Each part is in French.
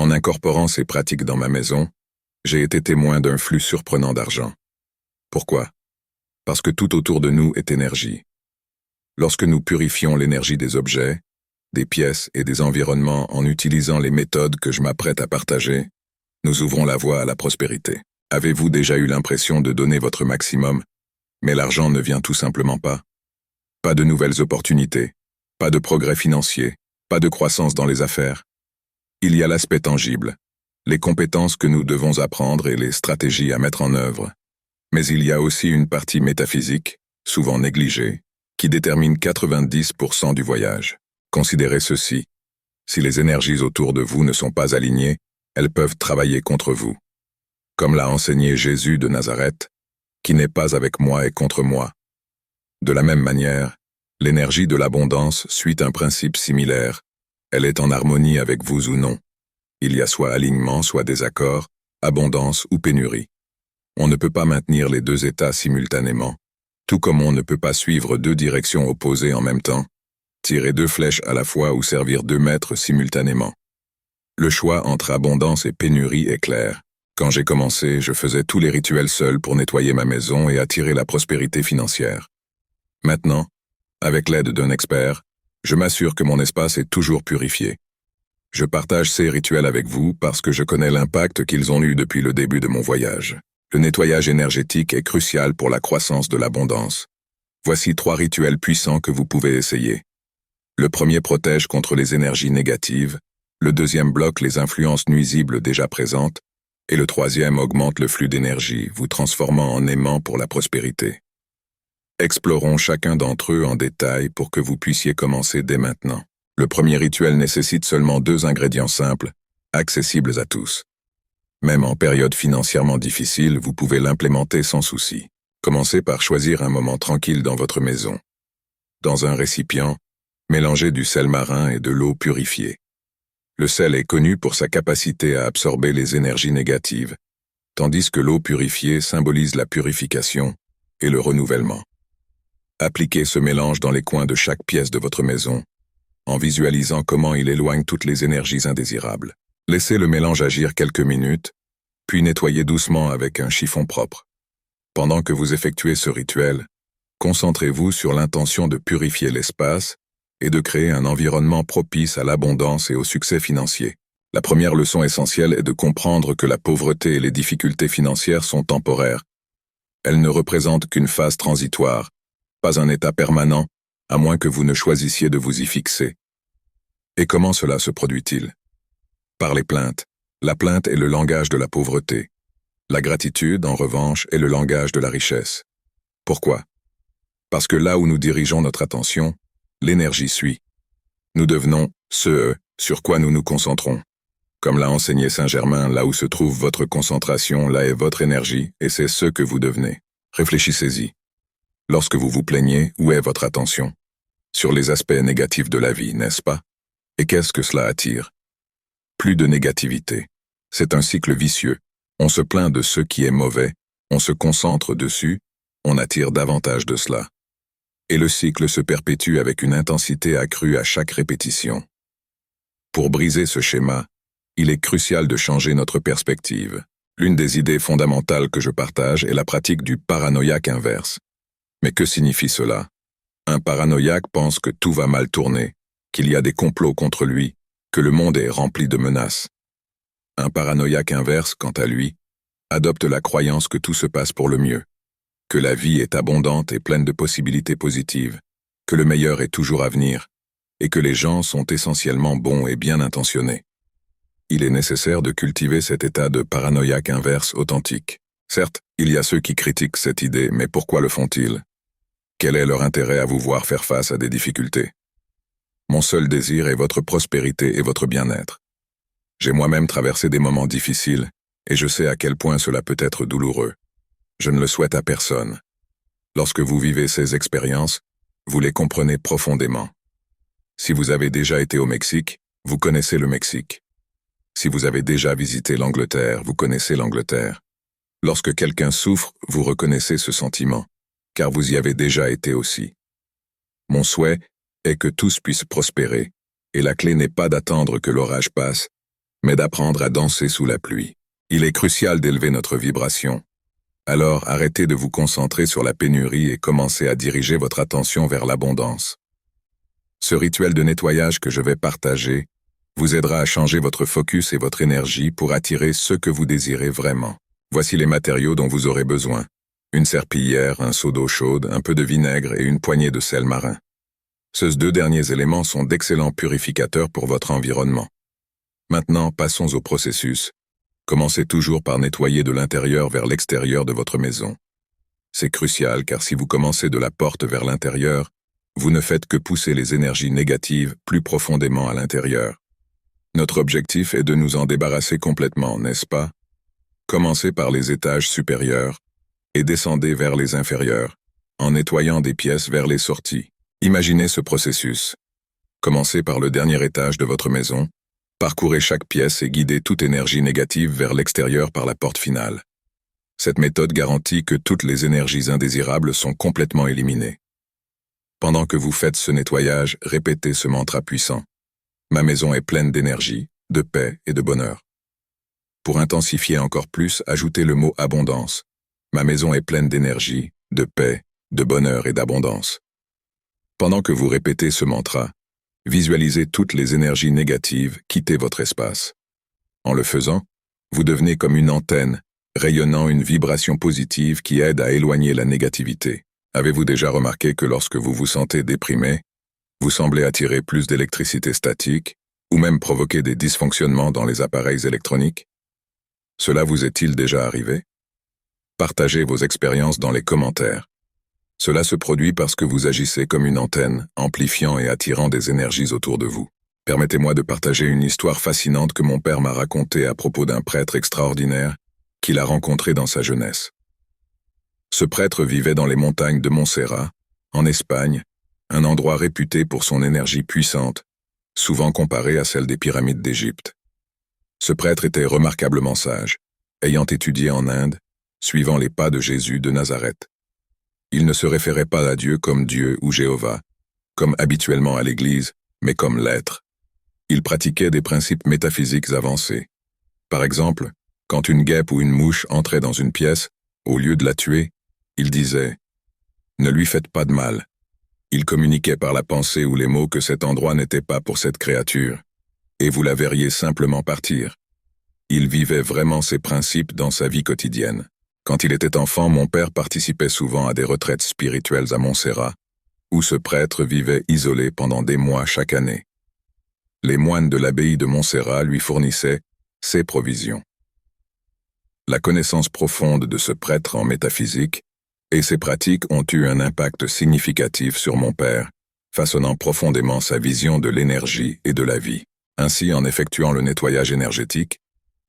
En incorporant ces pratiques dans ma maison, j'ai été témoin d'un flux surprenant d'argent. Pourquoi? Parce que tout autour de nous est énergie. Lorsque nous purifions l'énergie des objets, des pièces et des environnements en utilisant les méthodes que je m'apprête à partager, nous ouvrons la voie à la prospérité. Avez-vous déjà eu l'impression de donner votre maximum, mais l'argent ne vient tout simplement pas? Pas de nouvelles opportunités, pas de progrès financier, pas de croissance dans les affaires. Il y a l'aspect tangible, les compétences que nous devons apprendre et les stratégies à mettre en œuvre. Mais il y a aussi une partie métaphysique, souvent négligée, qui détermine 90% du voyage. Considérez ceci. Si les énergies autour de vous ne sont pas alignées, elles peuvent travailler contre vous. Comme l'a enseigné Jésus de Nazareth, qui n'est pas avec moi et contre moi. De la même manière, l'énergie de l'abondance suit un principe similaire. Elle est en harmonie avec vous ou non. Il y a soit alignement, soit désaccord, abondance ou pénurie. On ne peut pas maintenir les deux états simultanément, tout comme on ne peut pas suivre deux directions opposées en même temps, tirer deux flèches à la fois ou servir 2 maîtres simultanément. Le choix entre abondance et pénurie est clair. Quand j'ai commencé, je faisais tous les rituels seul pour nettoyer ma maison et attirer la prospérité financière. Maintenant, avec l'aide d'un expert, je m'assure que mon espace est toujours purifié. Je partage ces rituels avec vous parce que je connais l'impact qu'ils ont eu depuis le début de mon voyage. Le nettoyage énergétique est crucial pour la croissance de l'abondance. Voici 3 rituels puissants que vous pouvez essayer. Le premier protège contre les énergies négatives, le deuxième bloque les influences nuisibles déjà présentes, et le troisième augmente le flux d'énergie, vous transformant en aimant pour la prospérité. Explorons chacun d'entre eux en détail pour que vous puissiez commencer dès maintenant. Le premier rituel nécessite seulement 2 ingrédients simples, accessibles à tous. Même en période financièrement difficile, vous pouvez l'implémenter sans souci. Commencez par choisir un moment tranquille dans votre maison. Dans un récipient, mélangez du sel marin et de l'eau purifiée. Le sel est connu pour sa capacité à absorber les énergies négatives, tandis que l'eau purifiée symbolise la purification et le renouvellement. Appliquez ce mélange dans les coins de chaque pièce de votre maison, en visualisant comment il éloigne toutes les énergies indésirables. Laissez le mélange agir quelques minutes, puis nettoyez doucement avec un chiffon propre. Pendant que vous effectuez ce rituel, concentrez-vous sur l'intention de purifier l'espace et de créer un environnement propice à l'abondance et au succès financier. La première leçon essentielle est de comprendre que la pauvreté et les difficultés financières sont temporaires. Elles ne représentent qu'une phase transitoire, pas un état permanent, à moins que vous ne choisissiez de vous y fixer. Et comment cela se produit-il? Par les plaintes. La plainte est le langage de la pauvreté. La gratitude, en revanche, est le langage de la richesse. Pourquoi? Parce que là où nous dirigeons notre attention, l'énergie suit. Nous devenons ce sur quoi nous nous concentrons. Comme l'a enseigné Saint Germain, là où se trouve votre concentration, là est votre énergie, et c'est ce que vous devenez. Réfléchissez-y. Lorsque vous vous plaignez, où est votre attention? Sur les aspects négatifs de la vie, n'est-ce pas? Et qu'est-ce que cela attire? Plus de négativité. C'est un cycle vicieux. On se plaint de ce qui est mauvais, on se concentre dessus, on attire davantage de cela. Et le cycle se perpétue avec une intensité accrue à chaque répétition. Pour briser ce schéma, il est crucial de changer notre perspective. L'une des idées fondamentales que je partage est la pratique du paranoïaque inverse. Mais que signifie cela? Un paranoïaque pense que tout va mal tourner, qu'il y a des complots contre lui, que le monde est rempli de menaces. Un paranoïaque inverse, quant à lui, adopte la croyance que tout se passe pour le mieux, que la vie est abondante et pleine de possibilités positives, que le meilleur est toujours à venir, et que les gens sont essentiellement bons et bien intentionnés. Il est nécessaire de cultiver cet état de paranoïaque inverse authentique. Certes, il y a ceux qui critiquent cette idée, mais pourquoi le font-ils? Quel est leur intérêt à vous voir faire face à des difficultés? Mon seul désir est votre prospérité et votre bien-être. J'ai moi-même traversé des moments difficiles, et je sais à quel point cela peut être douloureux. Je ne le souhaite à personne. Lorsque vous vivez ces expériences, vous les comprenez profondément. Si vous avez déjà été au Mexique, vous connaissez le Mexique. Si vous avez déjà visité l'Angleterre, vous connaissez l'Angleterre. Lorsque quelqu'un souffre, vous reconnaissez ce sentiment, car vous y avez déjà été aussi. Mon souhait est que tous puissent prospérer, et la clé n'est pas d'attendre que l'orage passe, mais d'apprendre à danser sous la pluie. Il est crucial d'élever notre vibration. Alors arrêtez de vous concentrer sur la pénurie et commencez à diriger votre attention vers l'abondance. Ce rituel de nettoyage que je vais partager vous aidera à changer votre focus et votre énergie pour attirer ce que vous désirez vraiment. Voici les matériaux dont vous aurez besoin. Une serpillière, un seau d'eau chaude, un peu de vinaigre et une poignée de sel marin. Ces deux derniers éléments sont d'excellents purificateurs pour votre environnement. Maintenant, passons au processus. Commencez toujours par nettoyer de l'intérieur vers l'extérieur de votre maison. C'est crucial car si vous commencez de la porte vers l'intérieur, vous ne faites que pousser les énergies négatives plus profondément à l'intérieur. Notre objectif est de nous en débarrasser complètement, n'est-ce pas? Commencez par les étages supérieurs et descendez vers les inférieurs, en nettoyant des pièces vers les sorties. Imaginez ce processus. Commencez par le dernier étage de votre maison, parcourez chaque pièce et guidez toute énergie négative vers l'extérieur par la porte finale. Cette méthode garantit que toutes les énergies indésirables sont complètement éliminées. Pendant que vous faites ce nettoyage, répétez ce mantra puissant. Ma maison est pleine d'énergie, de paix et de bonheur. Pour intensifier encore plus, ajoutez le mot abondance. Ma maison est pleine d'énergie, de paix, de bonheur et d'abondance. Pendant que vous répétez ce mantra, visualisez toutes les énergies négatives quitter votre espace. En le faisant, vous devenez comme une antenne, rayonnant une vibration positive qui aide à éloigner la négativité. Avez-vous déjà remarqué que lorsque vous vous sentez déprimé, vous semblez attirer plus d'électricité statique, ou même provoquer des dysfonctionnements dans les appareils électroniques? Cela vous est-il déjà arrivé? Partagez vos expériences dans les commentaires. Cela se produit parce que vous agissez comme une antenne, amplifiant et attirant des énergies autour de vous. Permettez-moi de partager une histoire fascinante que mon père m'a racontée à propos d'un prêtre extraordinaire qu'il a rencontré dans sa jeunesse. Ce prêtre vivait dans les montagnes de Montserrat, en Espagne, un endroit réputé pour son énergie puissante, souvent comparée à celle des pyramides d'Égypte. Ce prêtre était remarquablement sage, ayant étudié en Inde, suivant les pas de Jésus de Nazareth. Il ne se référait pas à Dieu comme Dieu ou Jéhovah, comme habituellement à l'Église, mais comme l'être. Il pratiquait des principes métaphysiques avancés. Par exemple, quand une guêpe ou une mouche entrait dans une pièce, au lieu de la tuer, il disait « Ne lui faites pas de mal ». Il communiquait par la pensée ou les mots que cet endroit n'était pas pour cette créature, et vous la verriez simplement partir. Il vivait vraiment ces principes dans sa vie quotidienne. Quand il était enfant, mon père participait souvent à des retraites spirituelles à Montserrat, où ce prêtre vivait isolé pendant des mois chaque année. Les moines de l'abbaye de Montserrat lui fournissaient ses provisions. La connaissance profonde de ce prêtre en métaphysique et ses pratiques ont eu un impact significatif sur mon père, façonnant profondément sa vision de l'énergie et de la vie. Ainsi, en effectuant le nettoyage énergétique,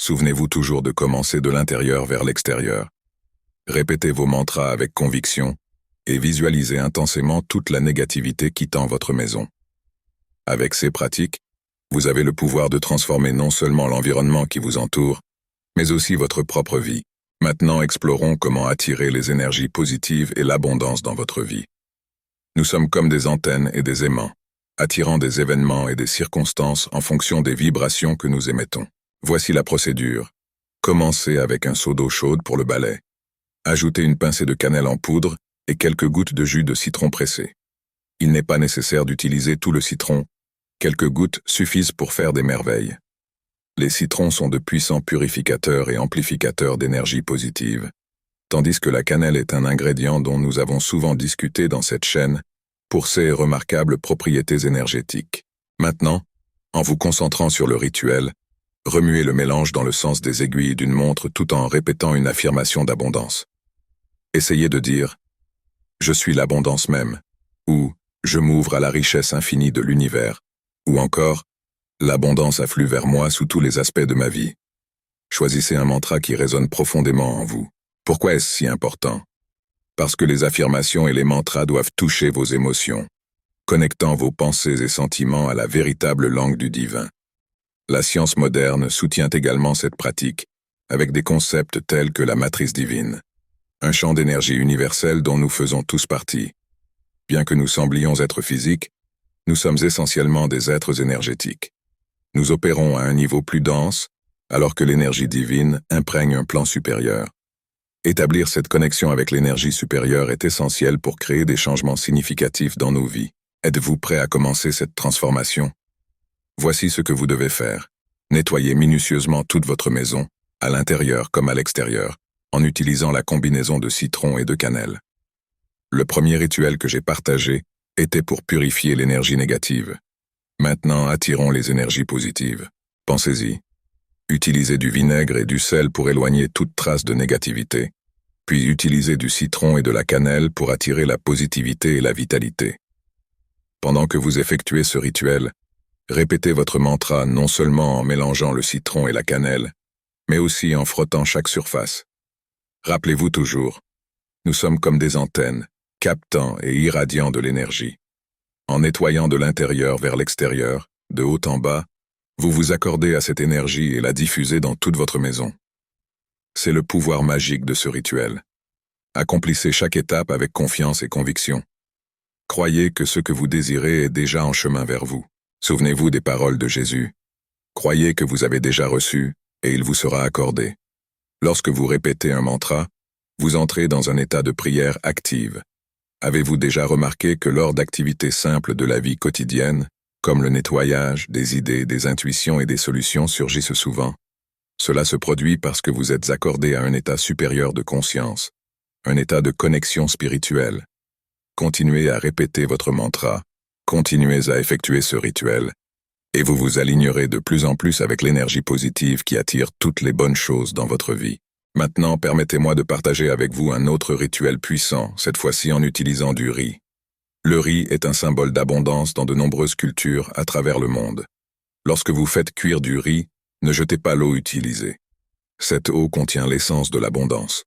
souvenez-vous toujours de commencer de l'intérieur vers l'extérieur. Répétez vos mantras avec conviction et visualisez intensément toute la négativité quittant votre maison. Avec ces pratiques, vous avez le pouvoir de transformer non seulement l'environnement qui vous entoure, mais aussi votre propre vie. Maintenant, explorons comment attirer les énergies positives et l'abondance dans votre vie. Nous sommes comme des antennes et des aimants, attirant des événements et des circonstances en fonction des vibrations que nous émettons. Voici la procédure. Commencez avec un seau d'eau chaude pour le balai. Ajoutez une pincée de cannelle en poudre et quelques gouttes de jus de citron pressé. Il n'est pas nécessaire d'utiliser tout le citron. Quelques gouttes suffisent pour faire des merveilles. Les citrons sont de puissants purificateurs et amplificateurs d'énergie positive, tandis que la cannelle est un ingrédient dont nous avons souvent discuté dans cette chaîne pour ses remarquables propriétés énergétiques. Maintenant, en vous concentrant sur le rituel, remuez le mélange dans le sens des aiguilles d'une montre tout en répétant une affirmation d'abondance. Essayez de dire « Je suis l'abondance même » ou « Je m'ouvre à la richesse infinie de l'univers » ou encore « L'abondance afflue vers moi sous tous les aspects de ma vie ». Choisissez un mantra qui résonne profondément en vous. Pourquoi est-ce si important? Parce que les affirmations et les mantras doivent toucher vos émotions, connectant vos pensées et sentiments à la véritable langue du divin. La science moderne soutient également cette pratique, avec des concepts tels que la matrice divine, un champ d'énergie universel dont nous faisons tous partie. Bien que nous semblions être physiques, nous sommes essentiellement des êtres énergétiques. Nous opérons à un niveau plus dense, alors que l'énergie divine imprègne un plan supérieur. Établir cette connexion avec l'énergie supérieure est essentiel pour créer des changements significatifs dans nos vies. Êtes-vous prêt à commencer cette transformation? Voici ce que vous devez faire. Nettoyez minutieusement toute votre maison, à l'intérieur comme à l'extérieur, en utilisant la combinaison de citron et de cannelle. Le premier rituel que j'ai partagé était pour purifier l'énergie négative. Maintenant, attirons les énergies positives. Pensez-y. Utilisez du vinaigre et du sel pour éloigner toute trace de négativité, puis utilisez du citron et de la cannelle pour attirer la positivité et la vitalité. Pendant que vous effectuez ce rituel, répétez votre mantra non seulement en mélangeant le citron et la cannelle, mais aussi en frottant chaque surface. Rappelez-vous toujours, nous sommes comme des antennes, captant et irradiant de l'énergie. En nettoyant de l'intérieur vers l'extérieur, de haut en bas, vous vous accordez à cette énergie et la diffusez dans toute votre maison. C'est le pouvoir magique de ce rituel. Accomplissez chaque étape avec confiance et conviction. Croyez que ce que vous désirez est déjà en chemin vers vous. Souvenez-vous des paroles de Jésus. Croyez que vous avez déjà reçu, et il vous sera accordé. Lorsque vous répétez un mantra, vous entrez dans un état de prière active. Avez-vous déjà remarqué que lors d'activités simples de la vie quotidienne, comme le nettoyage, des idées, des intuitions et des solutions surgissent souvent? Cela se produit parce que vous êtes accordé à un état supérieur de conscience, un état de connexion spirituelle. Continuez à répéter votre mantra, continuez à effectuer ce rituel, et vous vous alignerez de plus en plus avec l'énergie positive qui attire toutes les bonnes choses dans votre vie. Maintenant, permettez-moi de partager avec vous un autre rituel puissant, cette fois-ci en utilisant du riz. Le riz est un symbole d'abondance dans de nombreuses cultures à travers le monde. Lorsque vous faites cuire du riz, ne jetez pas l'eau utilisée. Cette eau contient l'essence de l'abondance.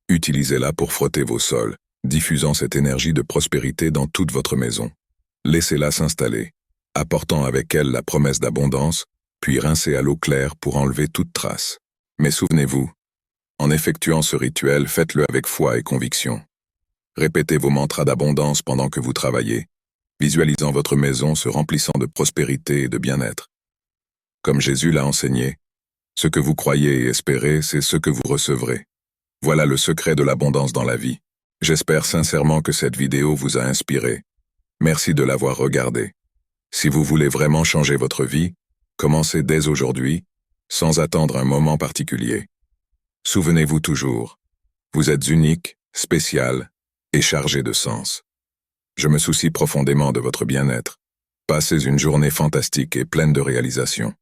Utilisez-la pour frotter vos sols, diffusant cette énergie de prospérité dans toute votre maison. Laissez-la s'installer, apportant avec elle la promesse d'abondance, puis rincez à l'eau claire pour enlever toute trace. Mais souvenez-vous, en effectuant ce rituel, faites-le avec foi et conviction. Répétez vos mantras d'abondance pendant que vous travaillez, visualisant votre maison se remplissant de prospérité et de bien-être. Comme Jésus l'a enseigné, ce que vous croyez et espérez, c'est ce que vous recevrez. Voilà le secret de l'abondance dans la vie. J'espère sincèrement que cette vidéo vous a inspiré. Merci de l'avoir regardée. Si vous voulez vraiment changer votre vie, commencez dès aujourd'hui, sans attendre un moment particulier. Souvenez-vous toujours, vous êtes unique, spécial et chargé de sens. Je me soucie profondément de votre bien-être. Passez une journée fantastique et pleine de réalisations.